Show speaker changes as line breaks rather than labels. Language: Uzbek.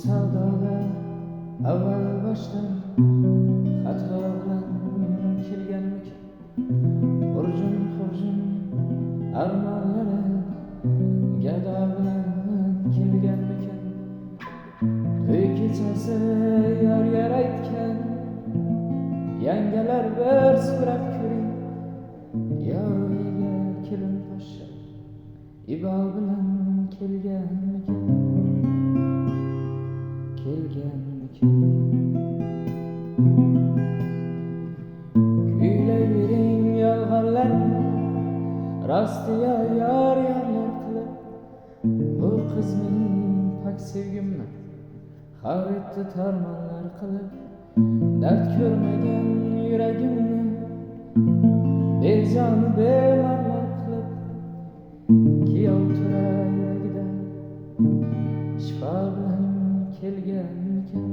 savdoga avval boshdan xato bilan kelganmikin? Xurjun armonlari gado bilan kelganmikin? To'y kechasi yor aytgan yangalar bir so'rab ko'ring, yor uyiga kelin poshsha ibo bilan kelganmikin? Kuylayvering yolg'onlarni rostiya yor qilib, bu qiz mening pak sevgimni xor etdi tormonlar qilib. Dard ko'rmagan yuragimni bejoni bemorlar qilib, kuyov tura yuragida shifo bilan kelganmikin?